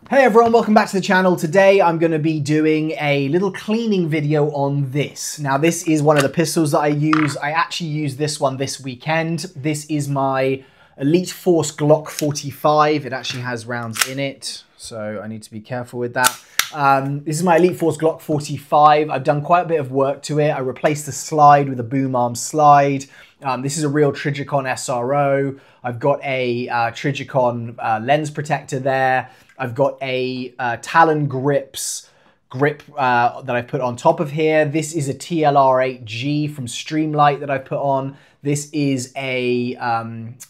Hey everyone, welcome back to the channel. Today I'm going to be doing a little cleaning video on this. Now this is one of the pistols that I use. I actually used this one this weekend. This is my Elite Force Glock 45. It actually has rounds in it, so I need to be careful with that. This is my Elite Force Glock 45. I've done quite a bit of work to it. I replaced the slide with a boom arm slide. This is a real Trijicon SRO. I've got a Trijicon lens protector there. I've got a Talon grip that I've put on top of here. This is a TLR8G from Streamlight that I've put on. This is a,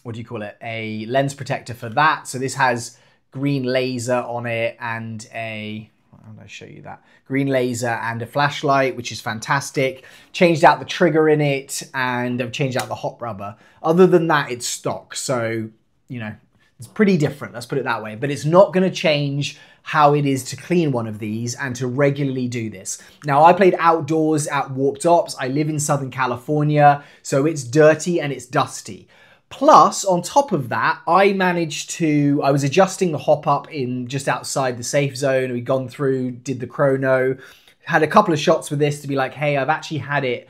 what do you call it? A lens protector for that. So this has green laser on it and a, how do I show you that? Green laser and a flashlight, which is fantastic. Changed out the trigger in it and I've changed out the hot rubber. Other than that, it's stock. So, you know, it's pretty different, let's put it that way, but it's not going to change how it is to clean one of these and to regularly do this. Now, I played outdoors at Warped Ops. I live in Southern California, so it's dirty and it's dusty. Plus, on top of that, I was adjusting the hop up in just outside the safe zone. We'd gone through, did the chrono, had a couple of shots with this to be like, hey, I've actually had it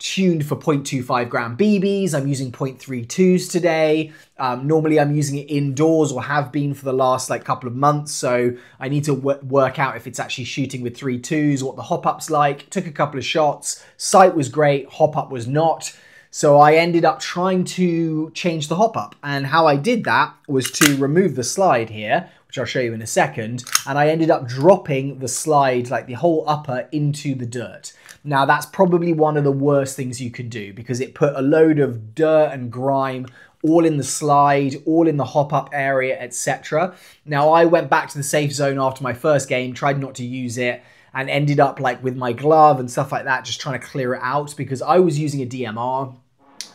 tuned for 0.25 gram BBs. I'm using 0.32s today. Normally I'm using it indoors or have been for the last couple of months. So I need to work out if it's actually shooting with 3.2s, what the hop up's like. Took a couple of shots. Sight was great. Hop up was not. So I ended up trying to change the hop up. And how I did that was to remove the slide here, which I'll show you in a second. And I ended up dropping the slide, like the whole upper, into the dirt. Now that's probably one of the worst things you could do because it put a load of dirt and grime all in the slide, all in the hop up area, etc. Now I went back to the safe zone after my first game, tried not to use it, and ended up with my glove and stuff like that, just trying to clear it out because I was using a DMR.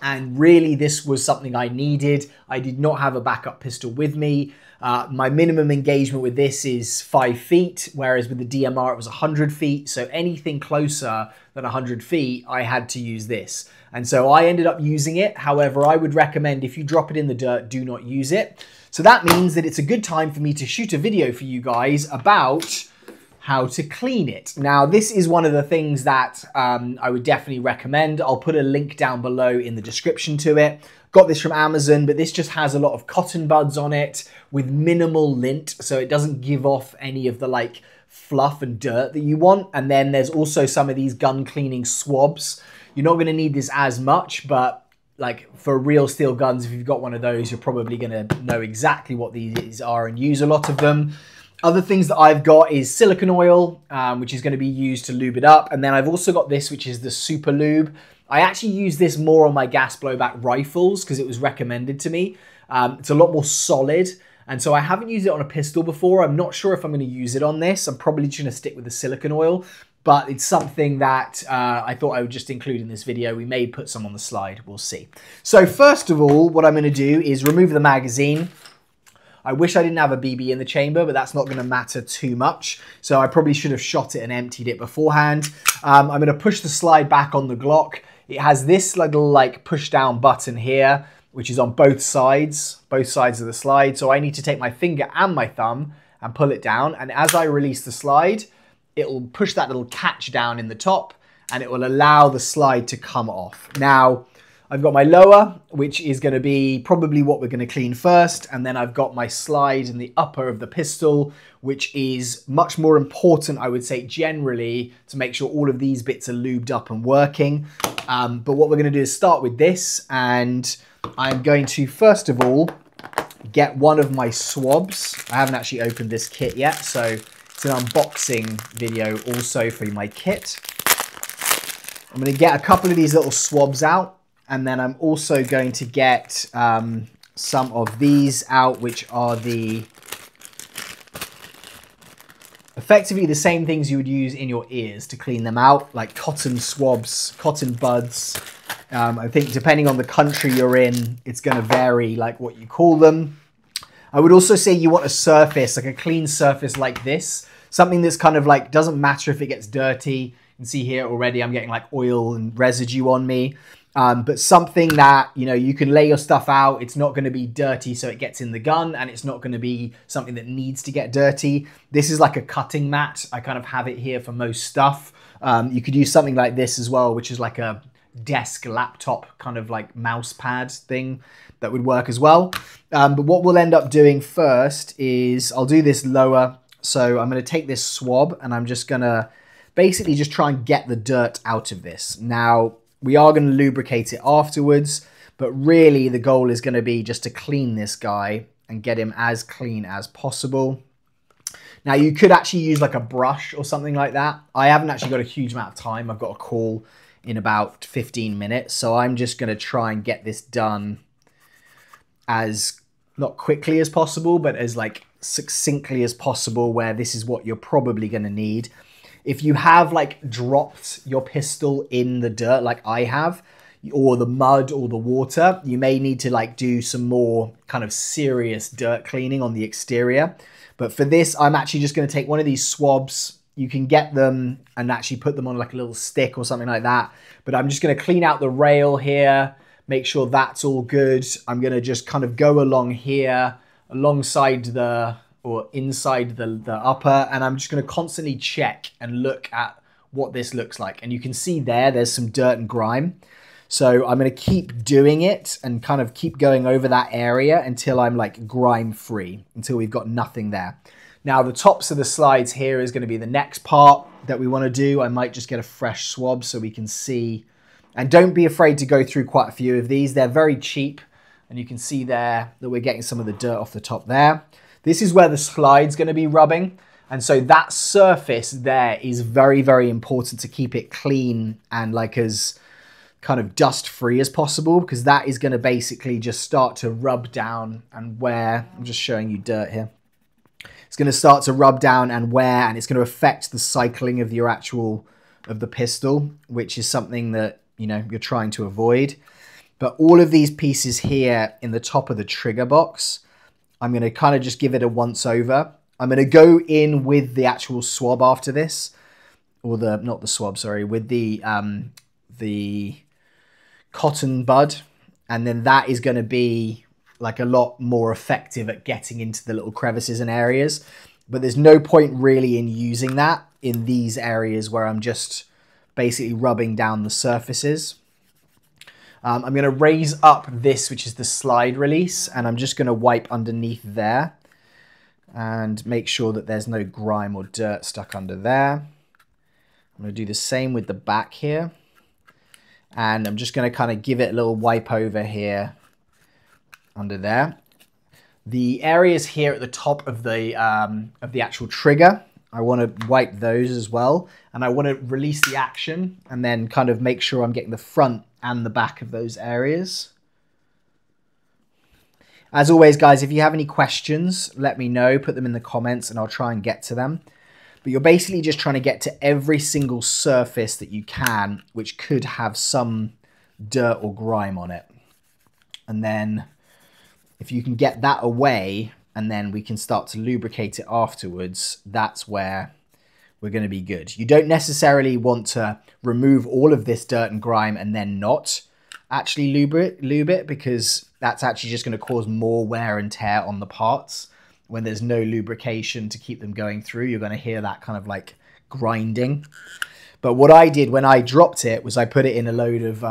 And really, this was something I needed. I did not have a backup pistol with me. My minimum engagement with this is 5 feet, whereas with the DMR, it was 100 feet. So anything closer than 100 feet, I had to use this. And so I ended up using it. However, I would recommend if you drop it in the dirt, do not use it. So that means that it's a good time for me to shoot a video for you guys about how to clean it. Now, this is one of the things that I would definitely recommend. I'll put a link down below in the description to it. Got this from Amazon, but this just has a lot of cotton buds on it with minimal lint, so it doesn't give off any of the fluff and dirt that you want. And then there's also some of these gun cleaning swabs. You're not gonna need this as much, but for real steel guns, if you've got one of those, you're probably gonna know exactly what these are and use a lot of them. Other things that I've got is silicone oil, which is going to be used to lube it up. And then I've also got this, which is the Super Lube. I actually use this more on my gas blowback rifles because it was recommended to me. It's a lot more solid. And so I haven't used it on a pistol before. I'm not sure if I'm going to use it on this. I'm probably just going to stick with the silicone oil. But it's something that I thought I would just include in this video. We may put some on the slide. We'll see. So first of all, what I'm going to do is remove the magazine. I wish I didn't have a BB in the chamber, but that's not going to matter too much. So I probably should have shot it and emptied it beforehand. I'm going to push the slide back on the Glock. It has this little push down button here, which is on both sides of the slide. So I need to take my finger and my thumb and pull it down. And as I release the slide, it will push that little catch down in the top and it will allow the slide to come off. Now, I've got my lower, which is going to be probably what we're going to clean first. And then I've got my slide in the upper of the pistol, which is much more important, I would say, generally, to make sure all of these bits are lubed up and working. But what we're going to do is start with this. And I'm going to, first of all, get one of my swabs. I haven't actually opened this kit yet, so it's an unboxing video also for my kit. I'm going to get a couple of these little swabs out. And then I'm also going to get some of these out, which are effectively the same things you would use in your ears to clean them out, like cotton swabs, cotton buds. I think depending on the country you're in, it's going to vary what you call them. I would also say you want a surface, a clean surface like this, something that's kind of doesn't matter if it gets dirty. You can see here already I'm getting oil and residue on me. But something that, you know, you can lay your stuff out. It's not going to be dirty so it gets in the gun, and it's not going to be something that needs to get dirty. This is like a cutting mat. I kind of have it here for most stuff. You could use something like this as well, which is like a desk laptop kind of like mouse pad thing that would work as well. But what we'll end up doing first is I'll do this lower. So I'm going to take this swab and I'm just going to basically just try and get the dirt out of this. Now, we are going to lubricate it afterwards, but really the goal is going to be just to clean this guy and get him as clean as possible. Now, you could actually use like a brush or something like that. I haven't actually got a huge amount of time. I've got a call in about 15 minutes. So I'm just going to try and get this done as not quickly as possible, but as like succinctly as possible, where this is what you're probably going to need. If you have like dropped your pistol in the dirt like I have, or the mud or the water, you may need to like do some more kind of serious dirt cleaning on the exterior. But for this, I'm actually just going to take one of these swabs. You can get them and actually put them on like a little stick or something like that. But I'm just going to clean out the rail here, make sure that's all good. I'm going to just kind of go along here, alongside the, or inside the upper, and I'm just going to constantly check and look at what this looks like. And you can see there's some dirt and grime. So I'm going to keep doing it and kind of keep going over that area until I'm like grime free, until we've got nothing there. Now the tops of the slides here is going to be the next part that we want to do. I might just get a fresh swab so we can see. And don't be afraid to go through quite a few of these. They're very cheap. And you can see there that we're getting some of the dirt off the top there. This is where the slide's going to be rubbing. And so that surface there is very, very important to keep it clean and like as kind of dust free as possible, because that is going to basically just start to rub down and wear. I'm just showing you dirt here. It's going to start to rub down and wear, and it's going to affect the cycling of your of the pistol, which is something that, you know, you're trying to avoid. But all of these pieces here in the top of the trigger box, I'm going to kind of just give it a once over. I'm going to go in with the actual swab after this, or not the swab, sorry, with the cotton bud. And then that is going to be like a lot more effective at getting into the little crevices and areas. But there's no point really in using that in these areas where I'm just basically rubbing down the surfaces. I'm going to raise up this, which is the slide release, and I'm just going to wipe underneath there and make sure that there's no grime or dirt stuck under there. I'm going to do the same with the back here. And I'm just going to kind of give it a little wipe over here under there. The areas here at the top of the actual trigger, I want to wipe those as well. And I want to release the action and then kind of make sure I'm getting the front and the back of those areas. As always, guys, if you have any questions, let me know. Put them in the comments and I'll try and get to them. But you're basically just trying to get to every single surface that you can, which could have some dirt or grime on it. And then if you can get that away, and then we can start to lubricate it afterwards, that's where we're going to be good. You don't necessarily want to remove all of this dirt and grime and then not actually lube it, because that's actually just going to cause more wear and tear on the parts. When there's no lubrication to keep them going through, you're going to hear that kind of like grinding. But what I did when I dropped it was I put it in a load of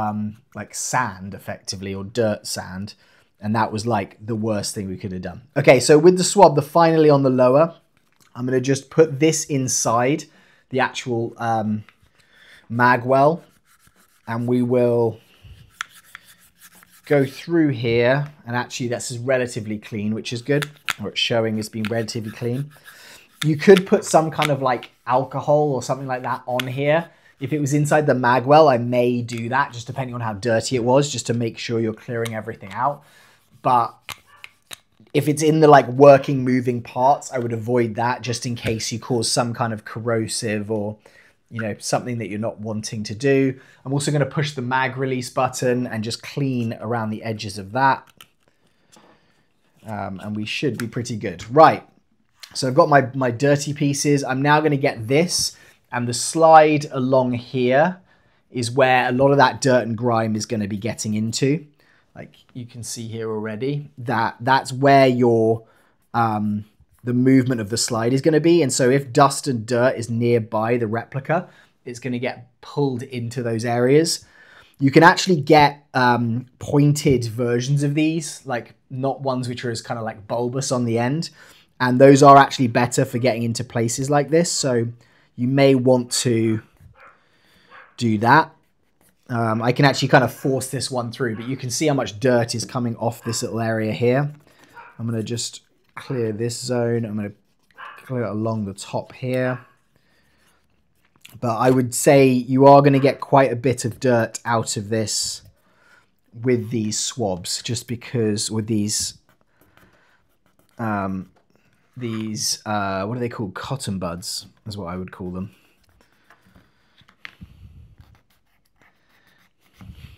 like sand, effectively, or dirt sand. And that was like the worst thing we could have done. Okay, so with the swab, finally on the lower, I'm going to just put this inside the actual mag well. And we will go through here. And actually, this is relatively clean, which is good. Or it's showing as being relatively clean. You could put some kind of like alcohol or something like that on here. If it was inside the mag well, I may do that, just depending on how dirty it was, just to make sure you're clearing everything out. But if it's in the like working, moving parts, I would avoid that just in case you cause some kind of corrosive or, you know, something that you're not wanting to do. I'm also going to push the mag release button and just clean around the edges of that. And we should be pretty good. Right. So I've got my dirty pieces. I'm now going to get this and the slide along here is where a lot of that dirt and grime is going to be getting into. Like you can see here already, that's where your the movement of the slide is going to be. And so if dust and dirt is nearby the replica, it's going to get pulled into those areas. You can actually get pointed versions of these, like not ones which are as kind of like bulbous on the end. And those are actually better for getting into places like this. So you may want to do that. I can actually kind of force this one through, but you can see how much dirt is coming off this little area here. I'm going to just clear this zone. I'm going to clear it along the top here. But I would say you are going to get quite a bit of dirt out of this with these swabs, just because with these what are they called? Cotton buds is what I would call them.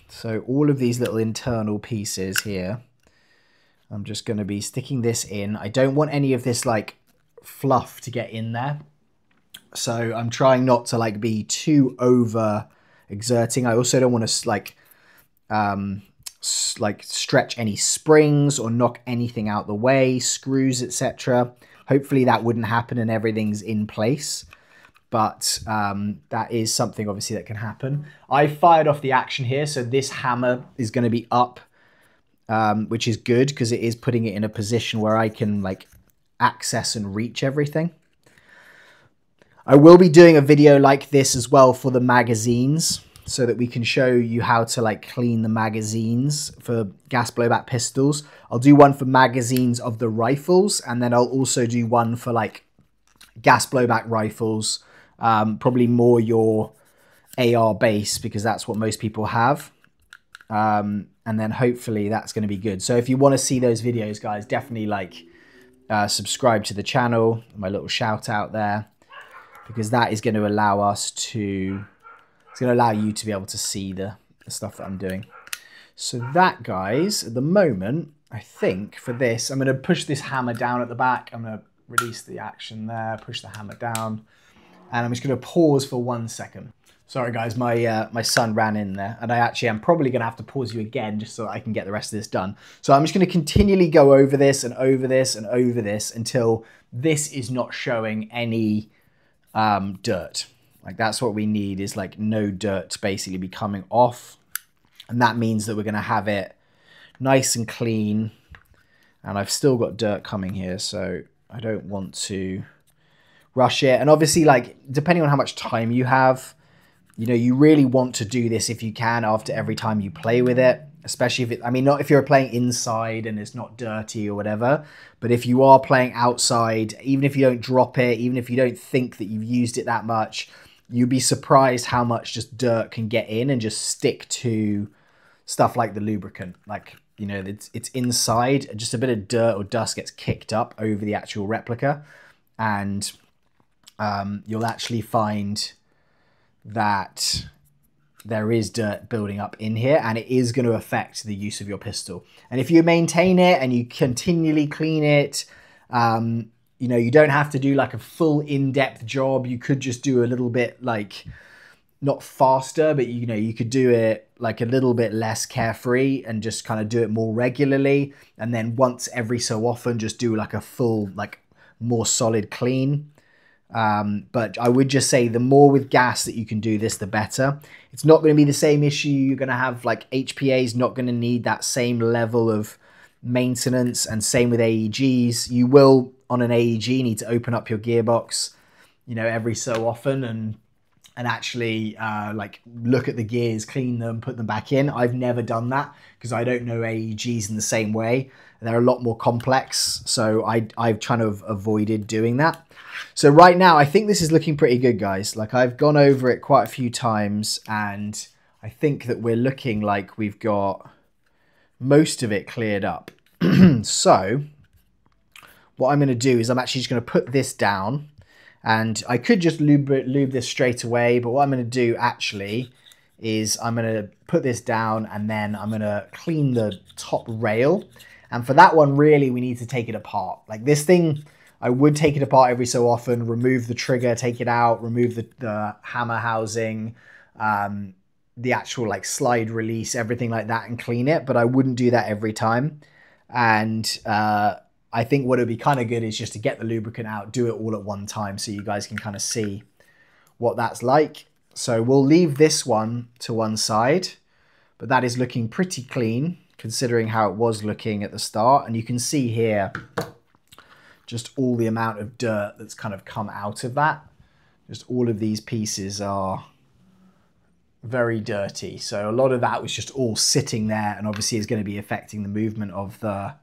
So all of these little internal pieces here, I'm just going to be sticking this in. I don't want any of this like fluff to get in there. So I'm trying not to like be too over exerting. I also don't want to like stretch any springs or knock anything out the way, screws, etc. Hopefully that wouldn't happen and everything's in place. But that is something obviously that can happen. I fired off the action here, so this hammer is going to be up, which is good because it is putting it in a position where I can like access and reach everything. I will be doing a video like this as well for the magazines, so that we can show you how to like clean the magazines for gas blowback pistols. I'll do one for magazines of the rifles, and then I'll also do one for like gas blowback rifles. Probably more your AR base, because that's what most people have. And then hopefully that's going to be good. So if you want to see those videos, guys, definitely like subscribe to the channel. My little shout out there, because that is going to allow us to, it's going to allow you to be able to see the stuff that I'm doing. So that, guys, at the moment, I think for this, I'm going to push this hammer down at the back. I'm going to release the action there, push the hammer down. And I'm just going to pause for 1 second. Sorry, guys, my son ran in there. And I actually am probably going to have to pause you again just so I can get the rest of this done. So I'm just going to continually go over this and over this and over this until this is not showing any dirt. Like that's what we need, is like no dirt to basically be coming off. And that means that we're going to have it nice and clean. And I've still got dirt coming here, so I don't want to rush it. And obviously, like, depending on how much time you have, you know, you really want to do this if you can after every time you play with it, especially if it, I mean, not if you're playing inside and it's not dirty or whatever, but if you are playing outside, even if you don't drop it, even if you don't think that you've used it that much, you'd be surprised how much just dirt can get in and just stick to stuff like the lubricant. Like, you know, it's inside, just a bit of dirt or dust gets kicked up over the actual replica, and you'll actually find that there is dirt building up in here, and it is going to affect the use of your pistol. And if you maintain it and you continually clean it, you know, you don't have to do like a full in-depth job. You could just do a little bit, like, not faster, but you know, you could do it like a little bit less carefree and just kind of do it more regularly. And then once every so often, just do like a full, like more solid clean. But I would just say the more with gas that you can do this, the better. It's not going to be the same issue. You're going to have like HPA's not going to need that same level of maintenance, and same with AEGs. You will on an AEG need to open up your gearbox, you know, every so often and actually like look at the gears, clean them, put them back in. I've never done that because I don't know AEGs in the same way. They're a lot more complex, so I've kind of avoided doing that. So right now, I think this is looking pretty good, guys. Like, I've gone over it quite a few times, and I think that we're looking like we've got most of it cleared up. So what I'm going to do is I'm actually just going to put this down, and I could just lube this straight away, but what I'm going to do actually is I'm going to put this down, and then I'm going to clean the top rail. And for that one, really, we need to take it apart. Like this thing, I would take it apart every so often, remove the trigger, take it out, remove the hammer housing, the actual like slide release, everything like that, and clean it, but I wouldn't do that every time. And I think what would be kind of good is just to get the lubricant out, do it all at one time so you guys can kind of see what that's like. So we'll leave this one to one side, but that is looking pretty clean considering how it was looking at the start. And you can see here just all the amount of dirt that's kind of come out of that. Just all of these pieces are very dirty. So a lot of that was just all sitting there, and obviously is going to be affecting the movement of the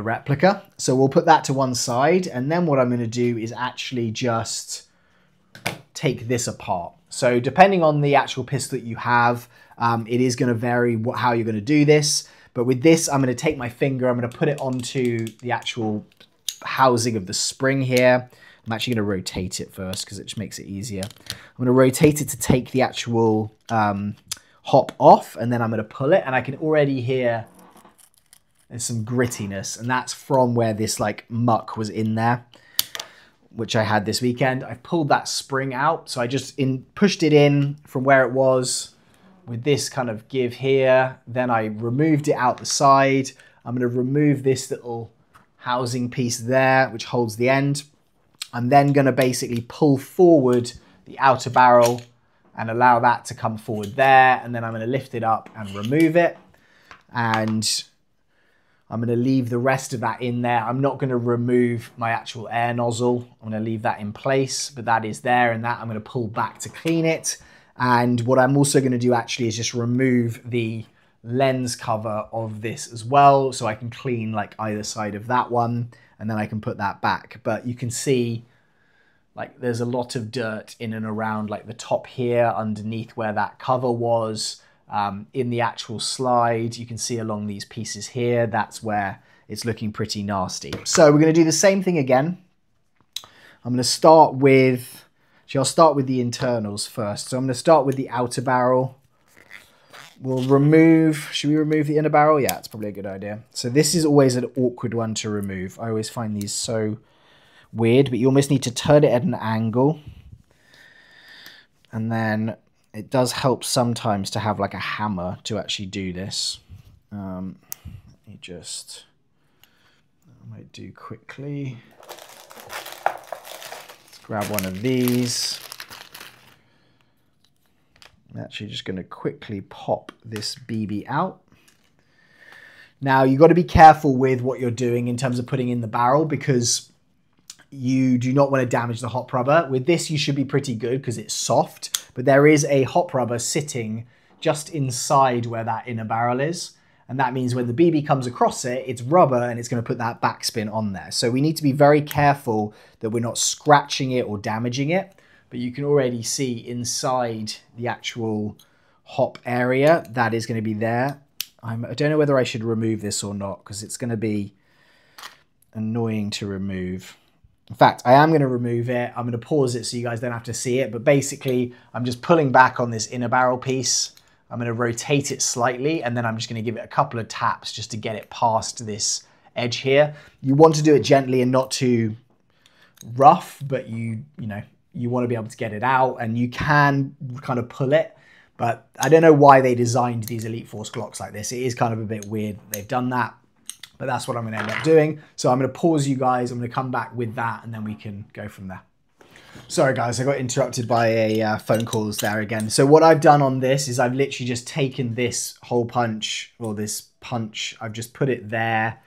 replica. So we'll put that to one side, and then what I'm going to do is actually just take this apart. So depending on the actual pistol that you have, it is going to vary how you're going to do this. But with this, I'm going to take my finger, I'm going to put it onto the actual housing of the spring here. I'm actually going to rotate it first because it just makes it easier. I'm going to rotate it to take the actual hop off, and then I'm going to pull it, and I can already hear there's some grittiness, and that's from where this like muck was in there, which I had this weekend. I've pulled that spring out, so I just pushed it in from where it was with this kind of give here. Then I removed it out the side. I'm going to remove this little housing piece there, which holds the end. I'm then going to basically pull forward the outer barrel and allow that to come forward there. And then I'm going to lift it up and remove it. And I'm going to leave the rest of that in there. I'm not going to remove my actual air nozzle. I'm going to leave that in place, but that is there, and that I'm going to pull back to clean it. And what I'm also going to do actually is just remove the lens cover of this as well, so I can clean like either side of that one, and then I can put that back. But you can see like there's a lot of dirt in and around like the top here underneath where that cover was. In the actual slide, you can see along these pieces here, that's where it's looking pretty nasty. So we're going to do the same thing again. I'm going to start with, actually I'll start with the internals first. So I'm going to start with the outer barrel. We'll remove, should we remove the inner barrel? Yeah, it's probably a good idea. So this is always an awkward one to remove. I always find these so weird, but you almost need to turn it at an angle. And then it does help sometimes to have like a hammer to actually do this. I might do quickly. Let's grab one of these. I'm actually just going to quickly pop this BB out. Now you've got to be careful with what you're doing in terms of putting in the barrel, because you do not want to damage the hop rubber. With this, you should be pretty good because it's soft, but there is a hop rubber sitting just inside where that inner barrel is. And that means when the BB comes across it, it's rubber and it's going to put that backspin on there. So we need to be very careful that we're not scratching it or damaging it. But you can already see inside the actual hop area that is going to be there. I don't know whether I should remove this or not because it's going to be annoying to remove. In fact, I am going to remove it. I'm going to pause it so you guys don't have to see it. But basically, I'm just pulling back on this inner barrel piece. I'm going to rotate it slightly, and then I'm just going to give it a couple of taps just to get it past this edge here. You want to do it gently and not too rough, but you want to be able to get it out, and you can kind of pull it. But I don't know why they designed these Elite Force Glocks like this. It is kind of a bit weird that they've done that. But that's what I'm going to end up doing. So I'm going to pause you guys. I'm going to come back with that, and then we can go from there. Sorry guys, I got interrupted by a phone calls there again. So what I've done on this is I've literally just taken this hole punch, or this punch, I've just put it there,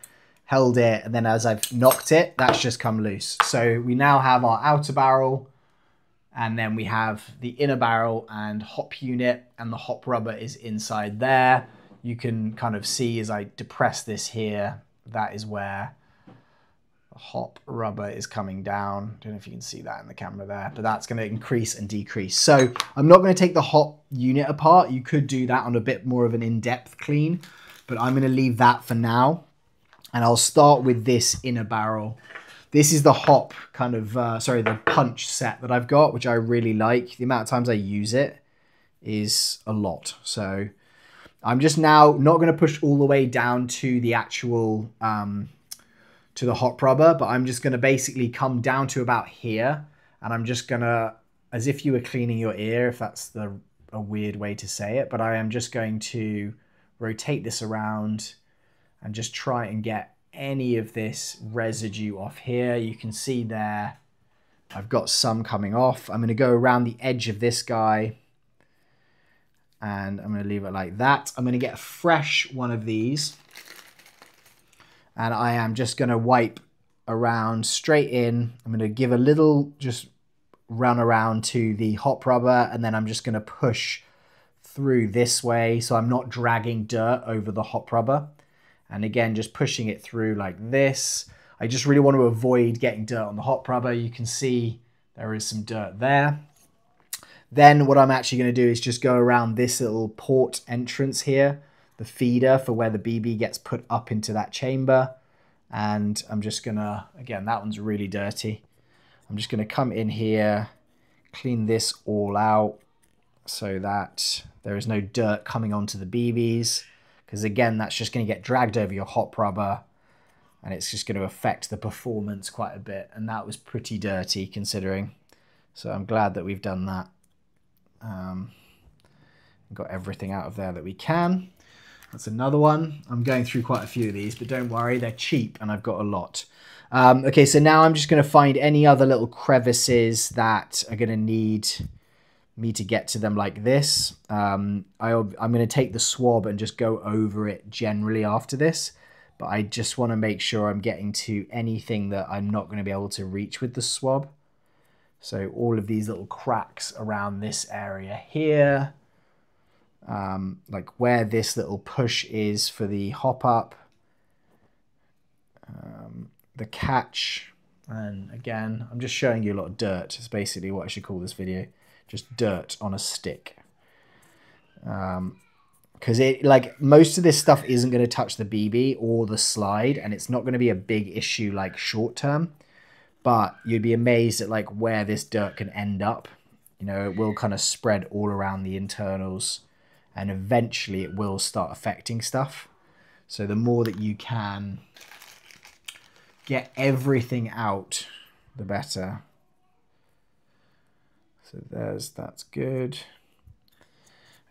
held it, and then as I've knocked it, that's just come loose. So we now have our outer barrel, and then we have the inner barrel and hop unit, and the hop rubber is inside there. You can kind of see as I depress this here, that is where the hop rubber is coming down. Don't know if you can see that in the camera there, but that's going to increase and decrease. So I'm not going to take the hop unit apart. You could do that on a bit more of an in-depth clean, but I'm going to leave that for now. And I'll start with this inner barrel. This is the hop kind of, the punch set that I've got, which I really like. The amount of times I use it is a lot. So I'm just now not going to push all the way down to the actual, to the hop rubber, but I'm just going to basically come down to about here. And I'm just going to, as if you were cleaning your ear, if that's the a weird way to say it, but I am just going to rotate this around and just try and get any of this residue off here. You can see there, I've got some coming off. I'm going to go around the edge of this guy and I'm going to leave it like that. I'm going to get a fresh one of these and I am just going to wipe around straight in. I'm going to give a little just run around to the hop rubber and then I'm just going to push through this way so I'm not dragging dirt over the hop rubber. And again, just pushing it through like this. I just really want to avoid getting dirt on the hop rubber. You can see there is some dirt there. Then what I'm actually going to do is just go around this little port entrance here, the feeder for where the BB gets put up into that chamber. And I'm just going to, again, that one's really dirty. I'm just going to come in here, clean this all out so that there is no dirt coming onto the BBs. Because again, that's just going to get dragged over your hop rubber and it's just going to affect the performance quite a bit. And that was pretty dirty considering. So I'm glad that we've done that. Got everything out of there that we can. That's another one. I'm going through quite a few of these, but don't worry, they're cheap and I've got a lot. Okay, so now I'm just going to find any other little crevices that are going to need me to get to them like this. I'm going to take the swab and just go over it generally after this, but I just want to make sure I'm getting to anything that I'm not going to be able to reach with the swab. So all of these little cracks around this area here, like where this little push is for the hop up, the catch, and again, I'm just showing you a lot of dirt. It's basically what I should call this video. Just dirt on a stick. Because like most of this stuff isn't going to touch the BB or the slide, and it's not going to be a big issue like short term, but you'd be amazed at like where this dirt can end up. You know, it will kind of spread all around the internals and eventually it will start affecting stuff. So the more that you can get everything out, the better. So that's good.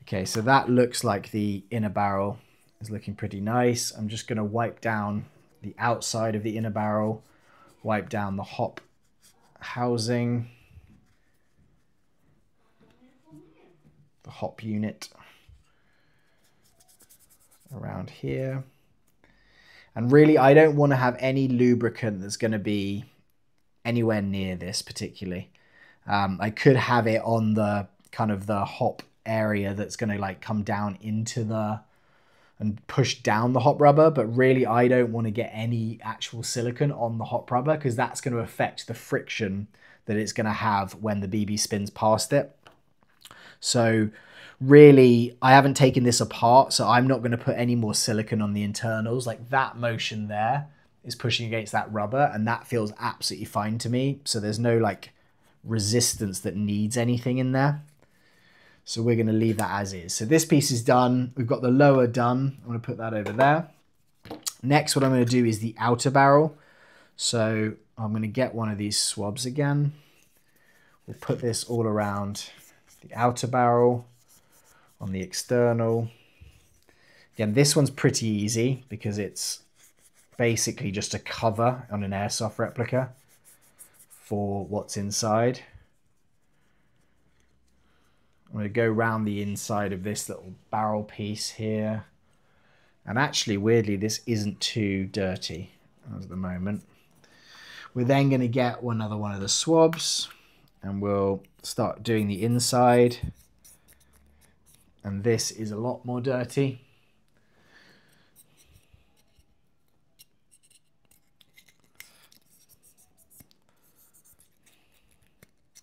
Okay, so that looks like the inner barrel is looking pretty nice. I'm just going to wipe down the outside of the inner barrel, wipe down the hop housing, the hop unit around here. And really, I don't want to have any lubricant that's going to be anywhere near this particularly. I could have it on the kind of the hop area that's going to like come down into the and push down the hop rubber, but really I don't want to get any actual silicone on the hop rubber because that's going to affect the friction that it's going to have when the BB spins past it. So really I haven't taken this apart, so I'm not going to put any more silicone on the internals. Like that motion there is pushing against that rubber and that feels absolutely fine to me. So there's no like resistance that needs anything in there. So we're going to leave that as is. So this piece is done. We've got the lower done. I'm going to put that over there. Next, what I'm going to do is the outer barrel. So I'm going to get one of these swabs again. We'll put this all around the outer barrel on the external. Again, this one's pretty easy because it's basically just a cover on an Airsoft replica for what's inside. I'm going to go around the inside of this little barrel piece here. And actually, weirdly, this isn't too dirty at the moment. We're then going to get another one of the swabs and we'll start doing the inside. And this is a lot more dirty.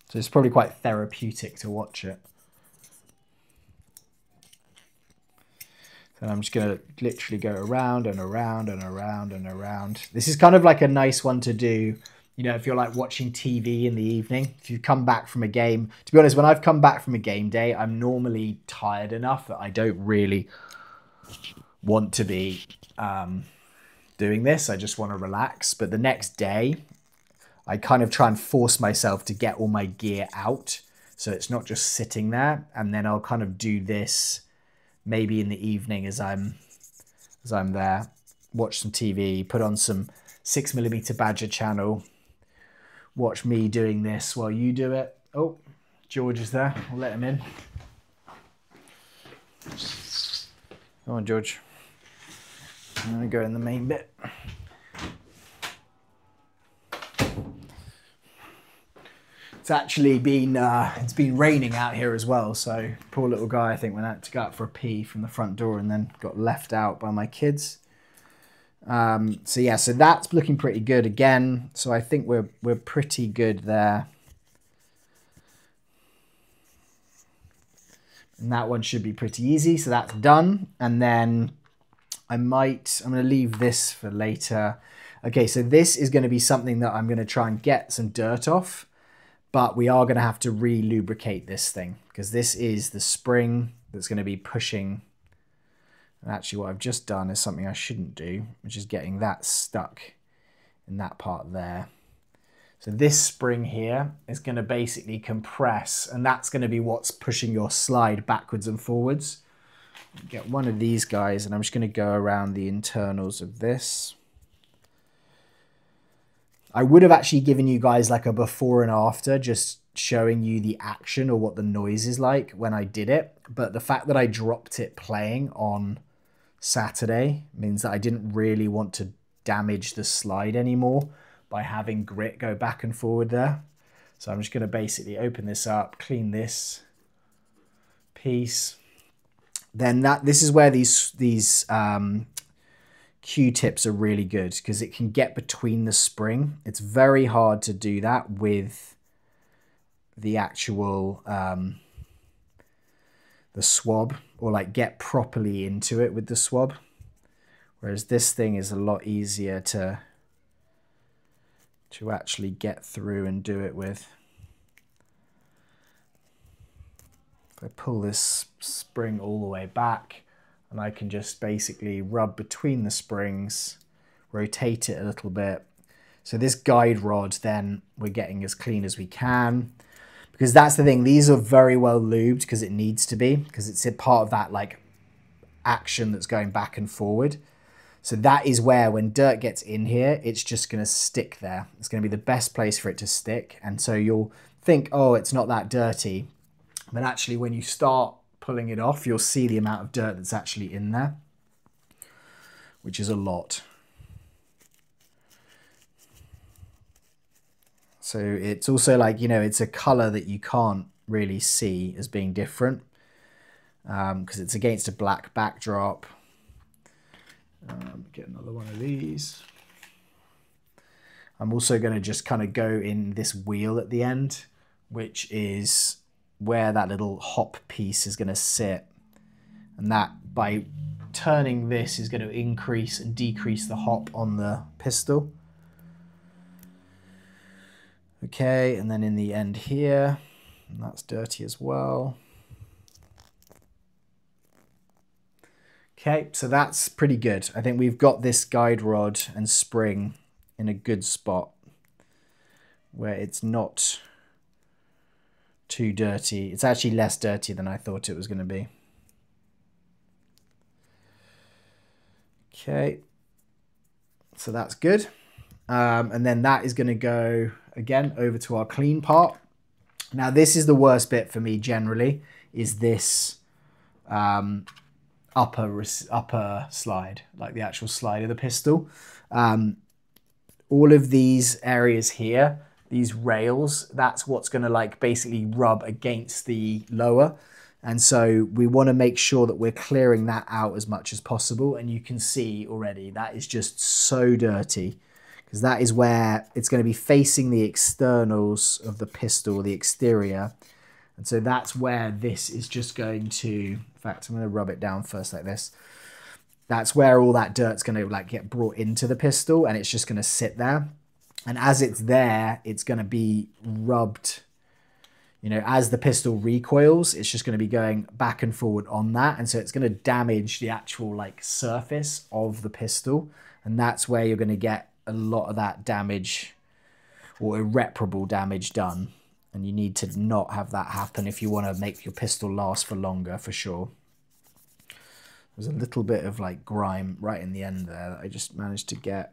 So it's probably quite therapeutic to watch it. And I'm just going to literally go around and around and around and around. This is kind of like a nice one to do, you know, if you're like watching TV in the evening. If you come back from a game, to be honest, when I've come back from a game day, I'm normally tired enough that I don't really want to be doing this. I just want to relax. But the next day, I kind of try and force myself to get all my gear out So it's not just sitting there. And then I'll kind of do this maybe in the evening as I'm there, watch some TV, put on some 6mm Badger channel, watch me doing this while you do it. Oh, George is there. I'll let him in. Come on, George. I'm gonna go in the main bit. It's actually been it's been raining out here as well, so poor little guy I think went out to go out for a pee from the front door and then got left out by my kids. So yeah, so that's looking pretty good again. So I think we're pretty good there. And that one should be pretty easy. So that's done. And then I'm going to leave this for later. Okay, so this is going to be something that I'm going to try and get some dirt off, but we are going to have to re-lubricate this thing because this is the spring that's going to be pushing. And actually what I've just done is something I shouldn't do, which is getting that stuck in that part there. So this spring here is going to basically compress, and that's going to be what's pushing your slide backwards and forwards. Get one of these guys, and I'm just going to go around the internals of this. I would have actually given you guys like a before and after, just showing you the action or what the noise is like when I did it. But the fact that I dropped it playing on Saturday means that I didn't really want to damage the slide anymore by having grit go back and forward there. So I'm just going to basically open this up, clean this piece. Then this is where these Q-tips are really good because it can get between the spring. It's very hard to do that with the actual the swab, or like get properly into it with the swab. Whereas this thing is a lot easier to actually get through and do it with. If I pull this spring all the way back, and I can just basically rub between the springs, rotate it a little bit. So this guide rod then we're getting as clean as we can, because that's the thing, these are very well lubed because it needs to be, because it's a part of that like action that's going back and forward. So that is where when dirt gets in here, it's just going to stick there. It's going to be the best place for it to stick. And so you'll think, oh, it's not that dirty. But actually when you start pulling it off, you'll see the amount of dirt that's actually in there, which is a lot. So it's also like, you know, it's a color that you can't really see as being different because it's against a black backdrop. Get another one of these. I'm also going to just kind of go in this wheel at the end, which is where that little hop piece is going to sit. And that, by turning this, is going to increase and decrease the hop on the pistol. Okay, and then in the end here, and that's dirty as well. Okay, so that's pretty good. I think we've got this guide rod and spring in a good spot where it's not too dirty. It's actually less dirty than I thought it was going to be. Okay, so that's good. And then that is going to go again over to our clean part. Now this is the worst bit for me generally, is this upper slide, like the actual slide of the pistol. All of these areas here, these rails, that's what's going to like basically rub against the lower. And so we want to make sure that we're clearing that out as much as possible. And you can see already that is just so dirty, because that is where it's going to be facing the externals of the pistol, the exterior. And so that's where this is just going to, in fact, I'm going to rub it down first like this. That's where all that dirt's going to like get brought into the pistol, and it's just going to sit there. And as it's there, it's going to be rubbed, you know, as the pistol recoils, it's just going to be going back and forward on that. And so it's going to damage the actual like surface of the pistol. And that's where you're going to get a lot of that damage, or irreparable damage, done. And you need to not have that happen if you want to make your pistol last for longer, for sure. There's a little bit of like grime right in the end there that I just managed to get.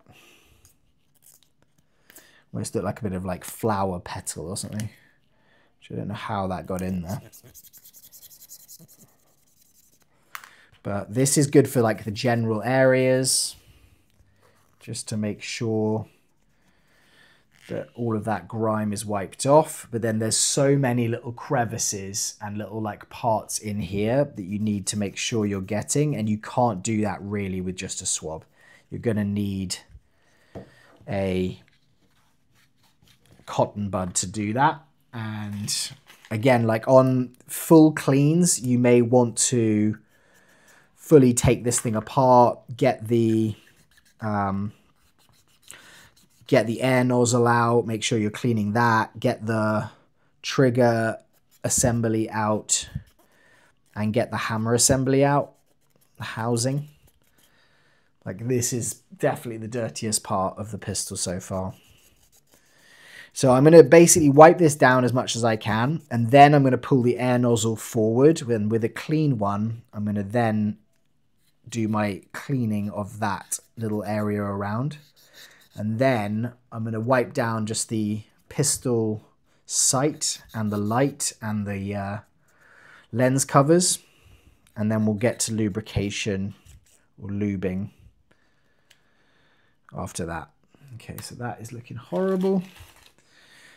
Almost looked like a bit of like flower petal or something. Which I don't know how that got in there. But this is good for like the general areas. Just to make sure that all of that grime is wiped off. But then there's so many little crevices and little like parts in here that you need to make sure you're getting, and you can't do that really with just a swab. You're going to need a cotton bud to do that. And again, like on full cleans, you may want to fully take this thing apart, get the air nozzle out, make sure you're cleaning that, get the trigger assembly out, and get the hammer assembly out, the housing. Like this is definitely the dirtiest part of the pistol so far. So I'm going to basically wipe this down as much as I can, and then I'm going to pull the air nozzle forward, and with a clean one, I'm going to then do my cleaning of that little area around. And then I'm going to wipe down just the pistol sight and the light and the lens covers. And then we'll get to lubrication or lubing after that. Okay, so that is looking horrible.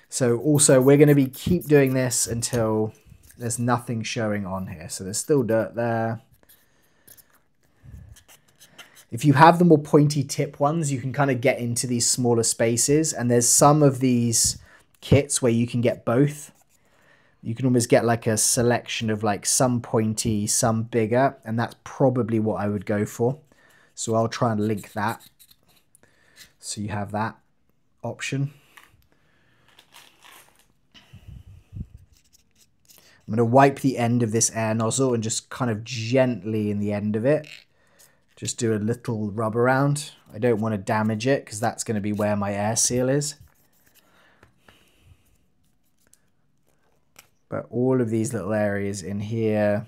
So also we're going to keep doing this until there's nothing showing on here. So there's still dirt there. If you have the more pointy tip ones, you can kind of get into these smaller spaces. And there's some of these kits where you can get both. You can almost get like a selection of like some pointy, some bigger. And that's probably what I would go for. So I'll try and link that. So you have that option. I'm going to wipe the end of this air nozzle and just kind of gently in the end of it. Just do a little rub around. I don't want to damage it because that's going to be where my air seal is. But all of these little areas in here,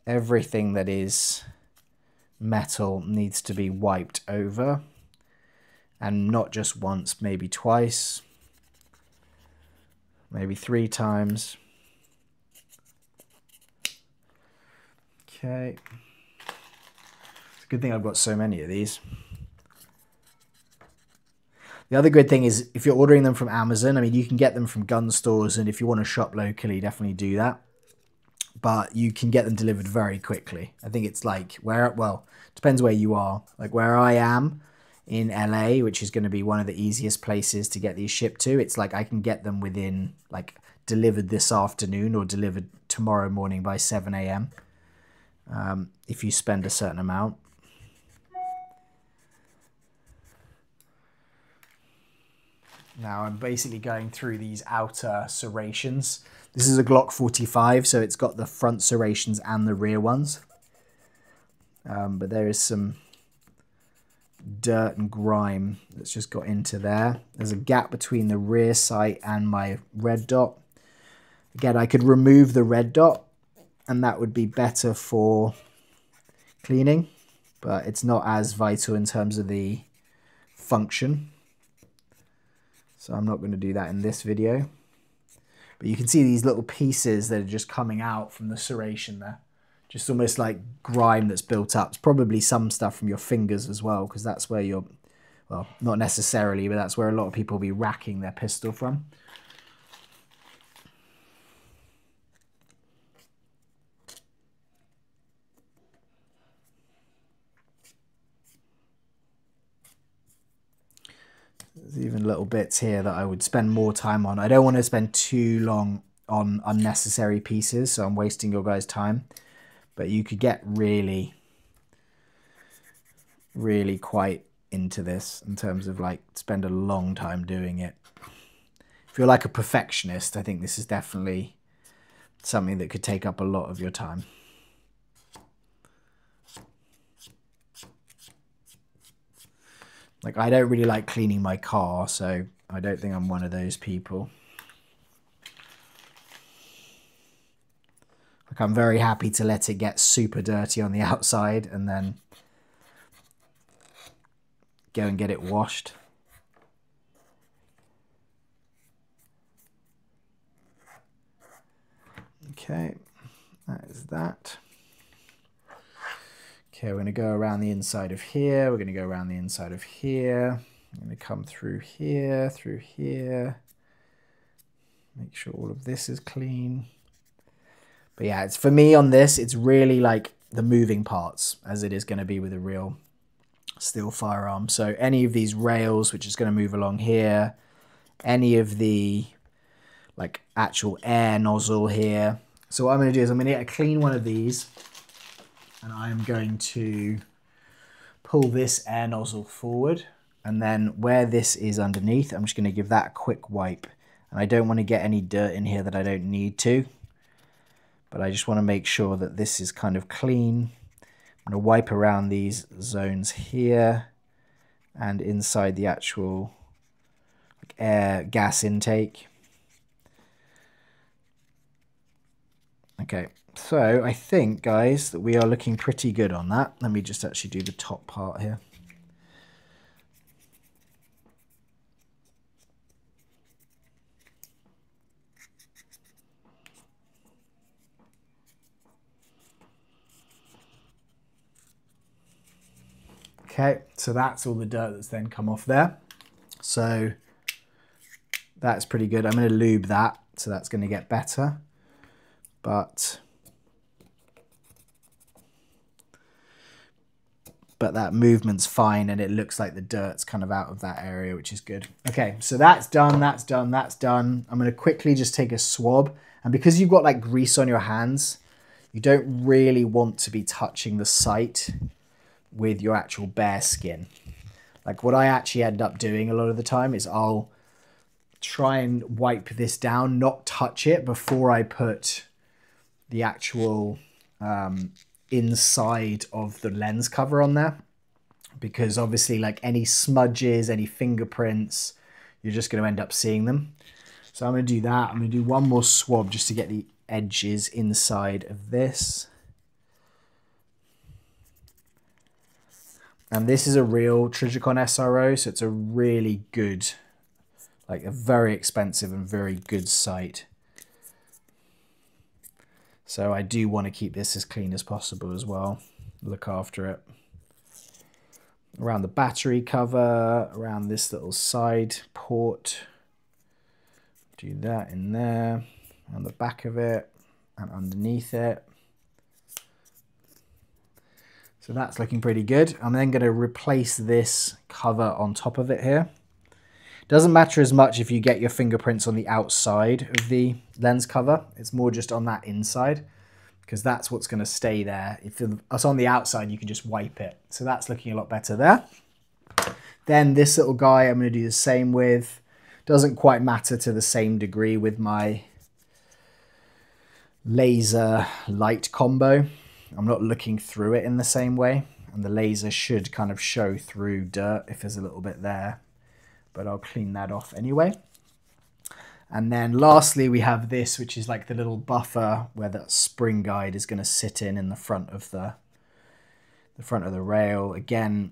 everything that is metal needs to be wiped over. And not just once, maybe twice. Maybe 3 times. Okay. Good thing I've got so many of these. The other good thing is if you're ordering them from Amazon, I mean, you can get them from gun stores, and if you want to shop locally, definitely do that. But you can get them delivered very quickly. I think it's like well, depends where you are. Like where I am in LA, which is going to be one of the easiest places to get these shipped to. It's like I can get them within, like, delivered this afternoon or delivered tomorrow morning by 7 a.m. If you spend a certain amount. Now I'm basically going through these outer serrations. This is a Glock 45, so it's got the front serrations and the rear ones. But there is some dirt and grime that's just got into there. There's a gap between the rear sight and my red dot. Again, I could remove the red dot and that would be better for cleaning, but it's not as vital in terms of the function. So I'm not going to do that in this video. But you can see these little pieces that are just coming out from the serration there. Just almost like grime that's built up. It's probably some stuff from your fingers as well, because that's where you're, well, not necessarily, but that's where a lot of people will be racking their pistol from. There's even little bits here that I would spend more time on. I don't want to spend too long on unnecessary pieces, so I'm wasting your guys' time. But you could get really, really quite into this in terms of like spend a long time doing it. If you're like a perfectionist, I think this is definitely something that could take up a lot of your time. Like, I don't really like cleaning my car, so I don't think I'm one of those people. Like, I'm very happy to let it get super dirty on the outside and then go and get it washed. Okay, that is that. Okay, we're going to go around the inside of here. We're going to go around the inside of here. I'm going to come through here, Make sure all of this is clean. But yeah, it's, for me on this, it's really like the moving parts, as it is going to be with a real steel firearm. So any of these rails, which is going to move along here, any of the like actual air nozzle here. So what I'm going to do is I'm going to get a clean one of these, and I'm going to pull this air nozzle forward, and then where this is underneath, I'm just going to give that a quick wipe. And I don't want to get any dirt in here that I don't need to, but I just want to make sure that this is kind of clean. I'm going to wipe around these zones here and inside the actual air gas intake. Okay, so I think, guys, that we are looking pretty good on that. Let me just actually do the top part here. Okay, so that's all the dirt that's then come off there. So that's pretty good. I'm going to lube that, so that's going to get better. But that movement's fine, and it looks like the dirt's kind of out of that area, which is good. Okay, so that's done, that's done, that's done. I'm going to quickly just take a swab. And because you've got like grease on your hands, you don't really want to be touching the site with your actual bare skin. Like, what I actually end up doing a lot of the time is I'll try and wipe this down, not touch it before I put the actual inside of the lens cover on there, because obviously like any smudges, any fingerprints, you're just going to end up seeing them. So I'm going to do that. I'm going to do one more swab just to get the edges inside of this. And this is a real Trijicon SRO, so it's a really good, like a very expensive and very good sight. So I do want to keep this as clean as possible as well. Look after it. Around the battery cover, around this little side port. Do that in there, on the back of it, and underneath it. So that's looking pretty good. I'm then going to replace this cover on top of it here. Doesn't matter as much if you get your fingerprints on the outside of the lens cover. It's more just on that inside, because that's what's going to stay there. If it's on the outside, you can just wipe it. So that's looking a lot better there. Then this little guy I'm going to do the same with. Doesn't quite matter to the same degree with my laser light combo. I'm not looking through it in the same way, and the laser should kind of show through dirt if there's a little bit there, but I'll clean that off anyway. And then lastly, we have this, which is like the little buffer where that spring guide is going to sit in the front of the rail. Again,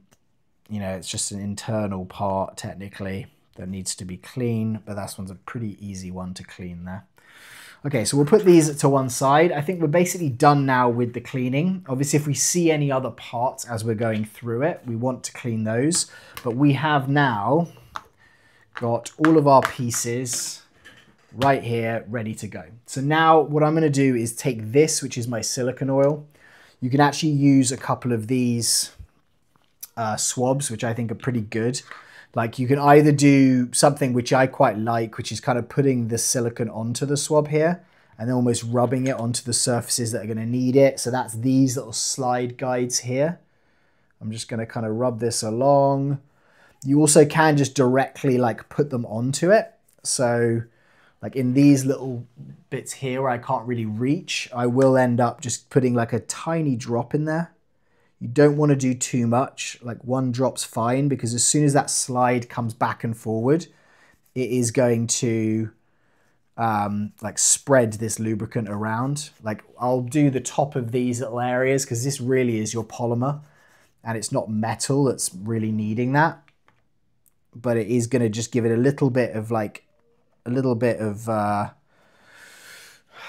you know, it's just an internal part technically that needs to be clean, but that one's a pretty easy one to clean there. Okay, so we'll put these to one side. I think we're basically done now with the cleaning. Obviously, if we see any other parts as we're going through it, we want to clean those. But we have now got all of our pieces right here ready to go. So now what I'm going to do is take this, which is my silicone oil. You can actually use a couple of these swabs, which I think are pretty good. Like, you can either do something which I quite like, which is kind of putting the silicone onto the swab here and then almost rubbing it onto the surfaces that are going to need it. So that's these little slide guides here. I'm just going to kind of rub this along. You also can just directly like put them onto it. So like in these little bits here where I can't really reach, I will end up just putting like a tiny drop in there. You don't want to do too much, like one drop's fine, because as soon as that slide comes back and forward, it is going to like spread this lubricant around. Like I'll do the top of these little areas because this really is your polymer and it's not metal that's really needing that. But it is going to just give it a little bit of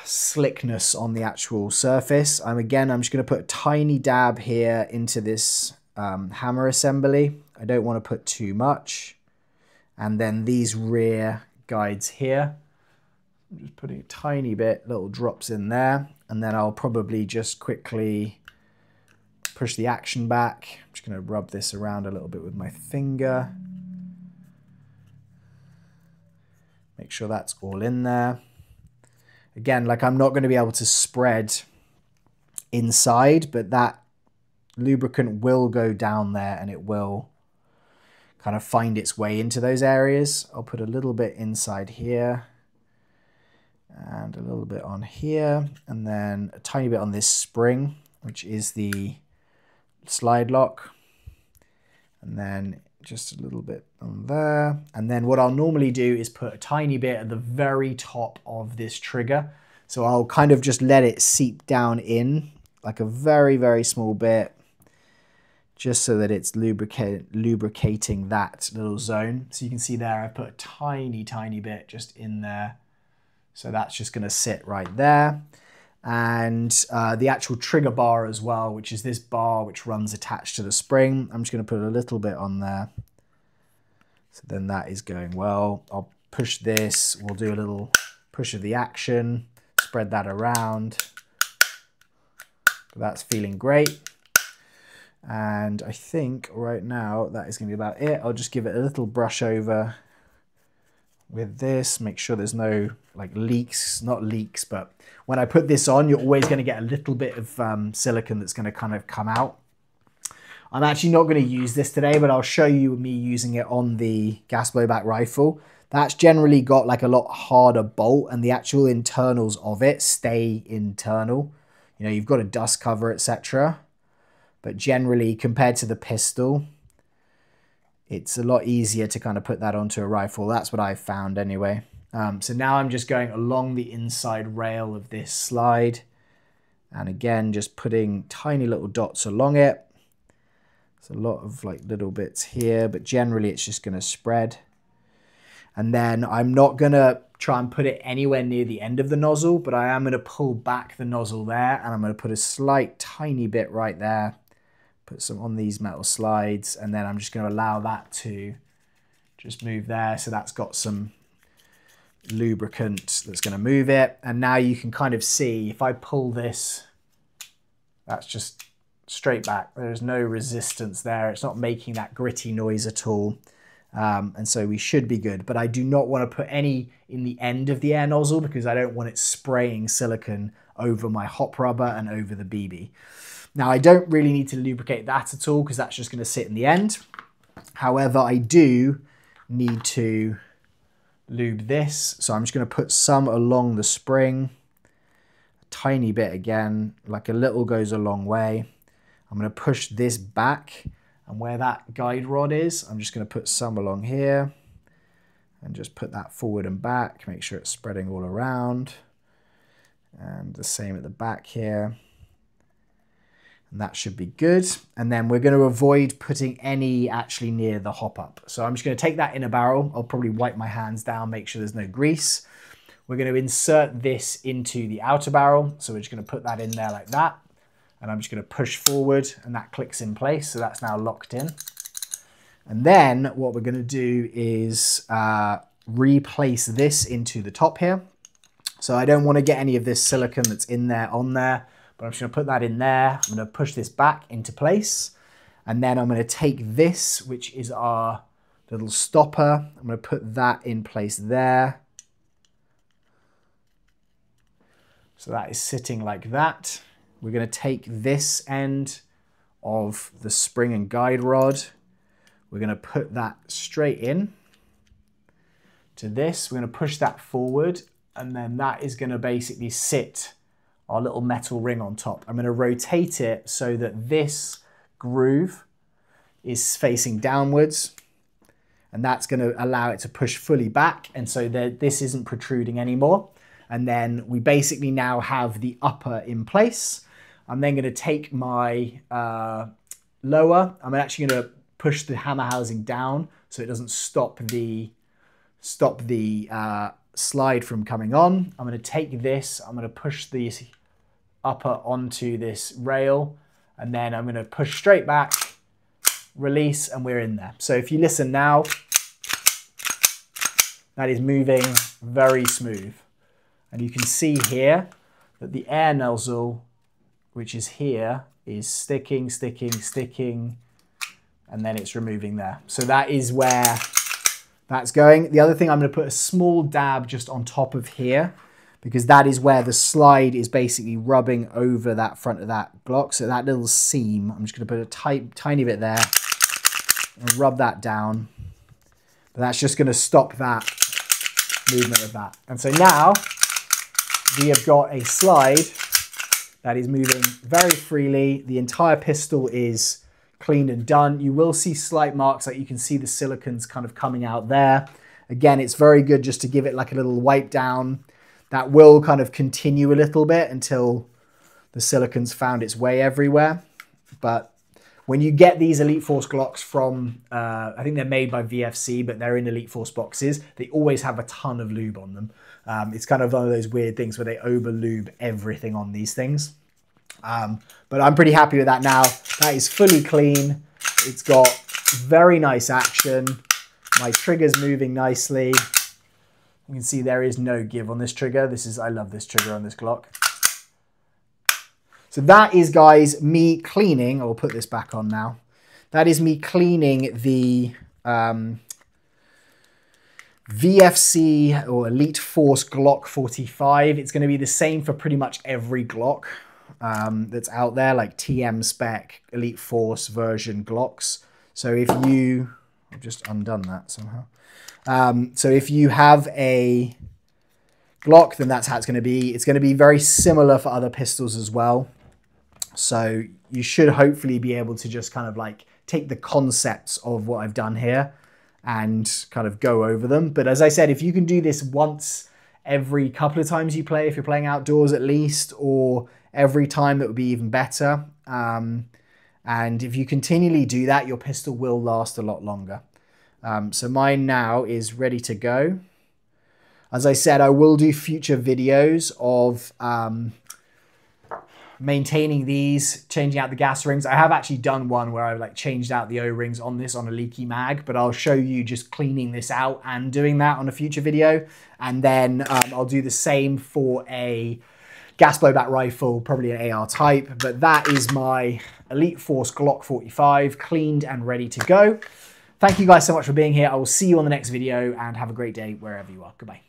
slickness on the actual surface. I'm just going to put a tiny dab here into this hammer assembly. I don't want to put too much. And then these rear guides here, I'm just putting a tiny bit, little drops in there. And then I'll probably just quickly push the action back. I'm just going to rub this around a little bit with my finger. Make sure that's all in there. Again, like I'm not going to be able to spread inside, but that lubricant will go down there and it will kind of find its way into those areas. I'll put a little bit inside here and a little bit on here, and then a tiny bit on this spring, which is the slide lock, and then just a little bit on there. And then what I'll normally do is put a tiny bit at the very top of this trigger. So I'll kind of just let it seep down in like a very, very small bit, just so that it's lubricating that little zone. So you can see there, I put a tiny, tiny bit just in there. So that's just gonna sit right there. And the actual trigger bar as well, which is this bar which runs attached to the spring. I'm just going to put a little bit on there. So then that is going well. I'll push this. We'll do a little push of the action, spread that around. That's feeling great. And I think right now that is going to be about it. I'll just give it a little brush over with this, make sure there's no like leaks, not leaks, but when I put this on, you're always going to get a little bit of silicone that's going to kind of come out. I'm actually not going to use this today, but I'll show you me using it on the gas blowback rifle. That's generally got like a lot harder bolt, and the actual internals of it stay internal. You know, you've got a dust cover, etc. But generally, compared to the pistol, it's a lot easier to kind of put that onto a rifle. That's what I've found anyway. So now I'm just going along the inside rail of this slide. And again, just putting tiny little dots along it. There's a lot of like little bits here, but generally it's just going to spread. And then I'm not going to try and put it anywhere near the end of the nozzle, but I am going to pull back the nozzle there, and I'm going to put a slight tiny bit right there. Put some on these metal slides, and then I'm just going to allow that to just move there. So that's got some lubricant that's going to move it. And now you can kind of see if I pull this, that's just straight back. There's no resistance there. It's not making that gritty noise at all. And so we should be good. But I do not want to put any in the end of the air nozzle because I don't want it spraying silicone over my hop rubber and over the BB. Now, I don't really need to lubricate that at all because that's just going to sit in the end. However, I do need to lube this. So I'm just going to put some along the spring, a tiny bit again, like a little goes a long way. I'm going to push this back, and where that guide rod is, I'm just going to put some along here and just put that forward and back, make sure it's spreading all around. And the same at the back here. And that should be good. And then we're going to avoid putting any actually near the hop up. So I'm just going to take that in a barrel. I'll probably wipe my hands down, make sure there's no grease. We're going to insert this into the outer barrel. So we're just going to put that in there like that. And I'm just going to push forward, and that clicks in place. So that's now locked in. And then what we're going to do is replace this into the top here. So I don't want to get any of this silicone that's in there on there. But I'm just going to put that in there. I'm going to push this back into place. And then I'm going to take this, which is our little stopper. I'm going to put that in place there. So that is sitting like that. We're going to take this end of the spring and guide rod. We're going to put that straight in to this. We're going to push that forward. And then that is going to basically sit our little metal ring on top. I'm going to rotate it so that this groove is facing downwards, and that's going to allow it to push fully back, and so this isn't protruding anymore. And then we basically now have the upper in place. I'm then going to take my lower. I'm actually going to push the hammer housing down so it doesn't stop the slide from coming on. I'm going to take this, I'm going to push the upper onto this rail, and then I'm going to push straight back, release, and we're in there. So if you listen now, that is moving very smooth. And you can see here that the air nozzle, which is here, is sticking, and then it's removing there. So that is where that's going. The other thing, I'm going to put a small dab just on top of here, because that is where the slide is basically rubbing over that front of that Glock. So that little seam, I'm just going to put a tiny bit there and rub that down. But that's just going to stop that movement of that. And so now we have got a slide that is moving very freely. The entire pistol is cleaned and done. You will see slight marks, like you can see the silicones kind of coming out there. Again, it's very good just to give it like a little wipe down. That will kind of continue a little bit until the silicone's found its way everywhere. But when you get these Elite Force Glocks from, I think they're made by VFC, but they're in Elite Force boxes, they always have a ton of lube on them. It's kind of one of those weird things where they over lube everything on these things. But I'm pretty happy with that now. That is fully clean. It's got very nice action. My trigger's moving nicely. You can see there is no give on this trigger. I love this trigger on this Glock. So that is, guys, me cleaning. I'll put this back on now. That is me cleaning the VFC or Elite Force Glock 45. It's going to be the same for pretty much every Glock that's out there, like TM spec, Elite Force version Glocks. So if you, I've just undone that somehow. So if you have a Glock, then that's how it's going to be. It's going to be very similar for other pistols as well. So you should hopefully be able to just kind of like take the concepts of what I've done here and kind of go over them. But as I said, if you can do this once every couple of times you play, if you're playing outdoors at least, or every time, that would be even better. And if you continually do that, your pistol will last a lot longer. So mine now is ready to go. As I said, I will do future videos of maintaining these, changing out the gas rings. I have actually done one where I like changed out the O-rings on this on a leaky mag, but I'll show you just cleaning this out and doing that on a future video. And then I'll do the same for a gas blowback rifle, probably an AR type, but that is my Elite Force Glock 45, cleaned and ready to go. Thank you guys so much for being here. I will see you on the next video, and have a great day wherever you are. Goodbye.